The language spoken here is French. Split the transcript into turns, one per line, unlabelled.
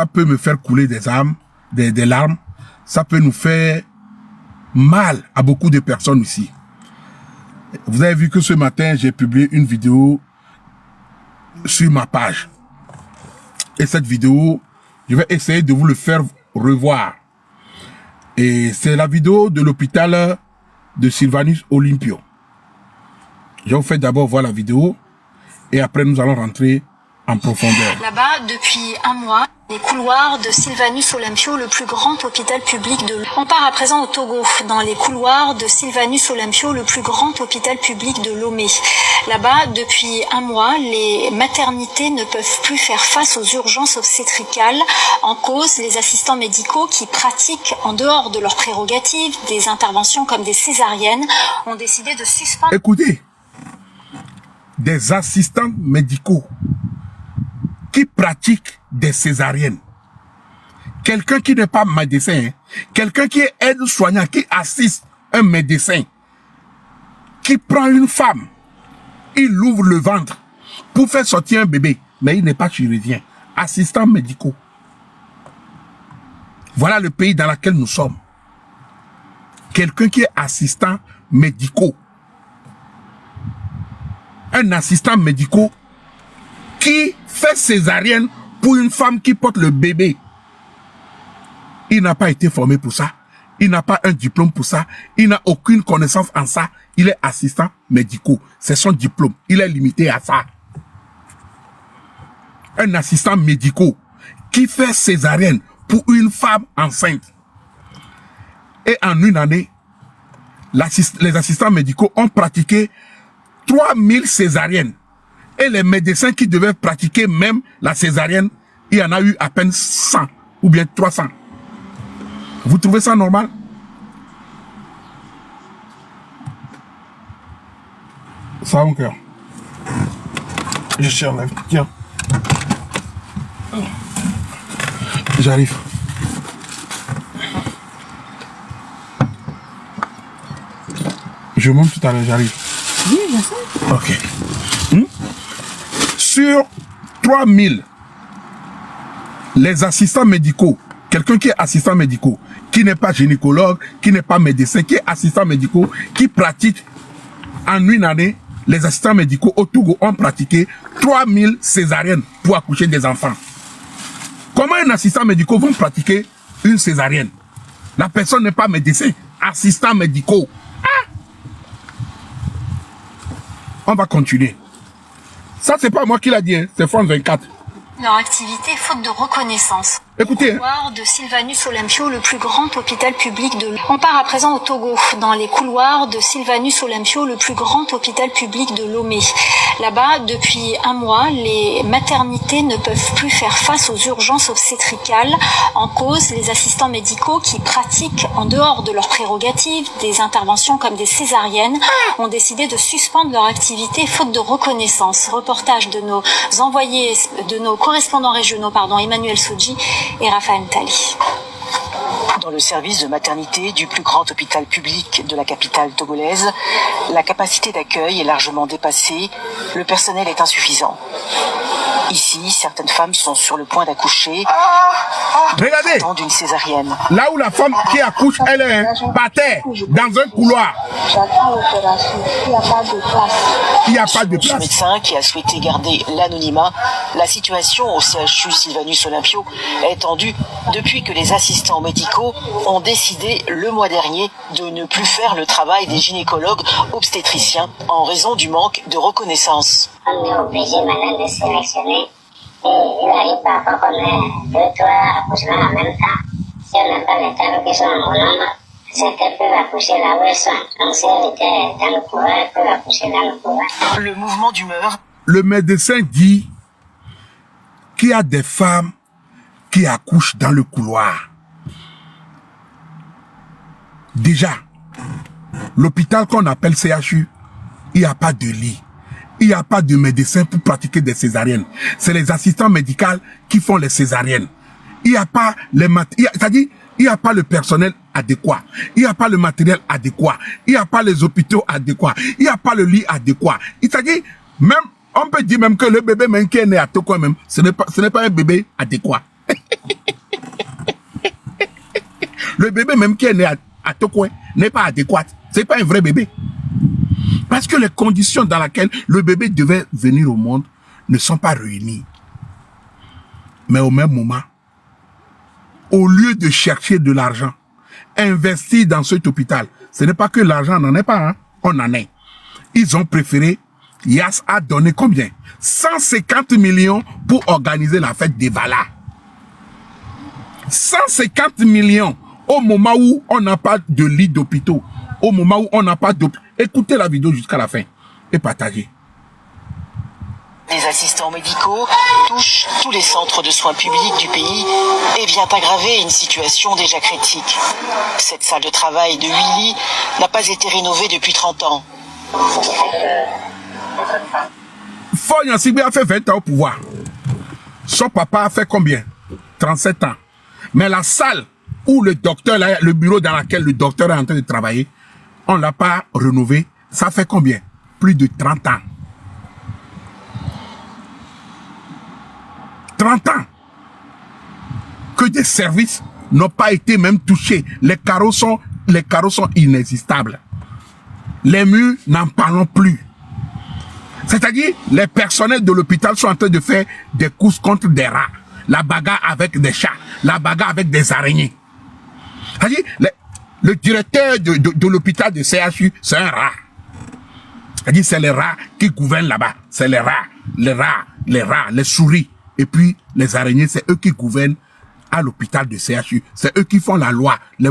Ça peut me faire couler des larmes. Ça peut nous faire mal à beaucoup de personnes ici. Vous avez vu que ce matin, j'ai publié une vidéo sur ma page. Et cette vidéo, je vais essayer de vous le faire revoir. Et c'est la vidéo de l'hôpital de Sylvanus Olympio. Je vous fais d'abord voir la vidéo et après nous allons rentrer en profondeur.
Là-bas, depuis un mois, les couloirs de Sylvanus Olympio, le plus grand hôpital public de Lomé. On part à présent au Togo, dans les couloirs de Sylvanus Olympio, le plus grand hôpital public de Lomé. Là-bas, depuis un mois, les maternités ne peuvent plus faire face aux urgences obstétricales. En cause, les assistants médicaux qui pratiquent en dehors de leurs prérogatives des interventions comme des césariennes ont décidé de suspendre.
Écoutez, des assistants médicaux qui pratiquent des césariennes. Quelqu'un qui n'est pas médecin, hein, quelqu'un qui est aide-soignant, qui assiste un médecin, qui prend une femme, il ouvre le ventre pour faire sortir un bébé, mais il n'est pas chirurgien, assistant médicaux. Voilà le pays dans lequel nous sommes. Quelqu'un qui est assistant médicaux. Un assistant médicaux qui fait césarienne pour une femme qui porte le bébé. Il n'a pas été formé pour ça. Il n'a pas un diplôme pour ça. Il n'a aucune connaissance en ça. Il est assistant médical. C'est son diplôme. Il est limité à ça. Un assistant médical qui fait césarienne pour une femme enceinte. Et en une année, les assistants médicaux ont pratiqué 3000 césariennes. Et les médecins qui devaient pratiquer même la césarienne, il y en a eu à peine 100 ou bien 300. Vous trouvez ça normal? Ça va mon cœur. Je surlève. Tiens. J'arrive. Je monte tout à l'heure, j'arrive.
Oui, je sais.
Ok. Sur 3000, les assistants médicaux, quelqu'un qui est assistant médical, qui n'est pas gynécologue, qui n'est pas médecin, qui est assistant médical, qui pratique en une année, les assistants médicaux au Togo ont pratiqué 3000 césariennes pour accoucher des enfants. Comment un assistant médical va pratiquer une césarienne? La personne n'est pas médecin, assistant médical. On va continuer. Ça, c'est pas moi qui l'a dit, hein. C'est France 24.
Leur activité faute de reconnaissance.
Écoutez.
Couloir de Sylvanus Olympio, le plus grand hôpital public de Lomé. On part à présent au Togo, dans les couloirs de Sylvanus Olympio, le plus grand hôpital public de Lomé. Là-bas, depuis un mois, les maternités ne peuvent plus faire face aux urgences obstétricales. En cause, les assistants médicaux qui pratiquent en dehors de leurs prérogatives des interventions comme des césariennes ont décidé de suspendre leur activité faute de reconnaissance. Reportage de nos envoyés, de nos correspondants régionaux, Emmanuel Soji et Raphaël Tali.
Dans le service de maternité du plus grand hôpital public de la capitale togolaise, la capacité d'accueil est largement dépassée, le personnel est insuffisant. Ici, certaines femmes sont sur le point d'accoucher.
Regardez,
d'une césarienne.
Là où la femme qui accouche, elle est par terre, dans un couloir.
J'attends l'opération. Il n'y a pas de place.
Il n'y a pas de
Ce
place.
médecin qui a souhaité garder l'anonymat, la situation au CHU Sylvanus Olympio est tendue depuis que les assistants médicaux ont décidé le mois dernier de ne plus faire le travail des gynécologues obstétriciens en raison du manque de reconnaissance.
On est obligé maintenant de sélectionner et il n'arrive pas à connaître 2-3 accouchements en même temps. Si on n'a pas les termes qui sont en bon nombre, c'est qu'elles peuvent accoucher là où elles sont. Donc si elles étaient dans le couloir, elles peuvent accoucher dans le couloir.
Le mouvement d'humeur.
Le médecin dit qu'il y a des femmes qui accouchent dans le couloir. Déjà, l'hôpital qu'on appelle CHU, il n'y a pas de lit. Il n'y a pas de médecin pour pratiquer des césariennes. C'est les assistants médicaux qui font les césariennes. Il n'y a pas les c'est-à-dire, il n'y a pas le personnel adéquat. Il n'y a pas le matériel adéquat. Il n'y a pas les hôpitaux adéquats. Il n'y a pas le lit adéquat. C'est-à-dire, même, on peut dire même que le bébé même qui est né à Toko même, ce n'est pas un bébé adéquat. Le bébé même qui est né à Tokwe n'est pas adéquat. C'est pas un vrai bébé. Parce que les conditions dans lesquelles le bébé devait venir au monde ne sont pas réunies. Mais au même moment, au lieu de chercher de l'argent, investir dans cet hôpital, ce n'est pas que l'argent n'en est pas, hein? On en est. Ils ont préféré, Yas a donné combien? 150 millions pour organiser la fête des Valas. 150 millions au moment où on n'a pas de lit d'hôpitaux, au moment où on n'a pas d'hôpitaux. Écoutez la vidéo jusqu'à la fin et partagez.
Les assistants médicaux touchent tous les centres de soins publics du pays et vient aggraver une situation déjà critique. Cette salle de travail de 8 lits n'a pas été rénovée depuis 30 ans.
Foy Nsibé a fait 20 ans au pouvoir. Son papa a fait combien? 37 ans. Mais la salle où le docteur, le bureau dans lequel le docteur est en train de travailler, on ne l'a pas rénové. Ça fait combien? Plus de 30 ans. 30 ans que des services n'ont pas été même touchés. Les carreaux sont inexistables. Les murs, n'en parlons plus. C'est-à-dire, les personnels de l'hôpital sont en train de faire des courses contre des rats, la bagarre avec des chats, la bagarre avec des araignées. C'est-à-dire, le directeur de l'hôpital de CHU, c'est un rat. C'est-à-dire, c'est les rats qui gouvernent là-bas. C'est les rats, les souris. Et puis, les araignées, c'est eux qui gouvernent à l'hôpital de CHU. C'est eux qui font la loi. Les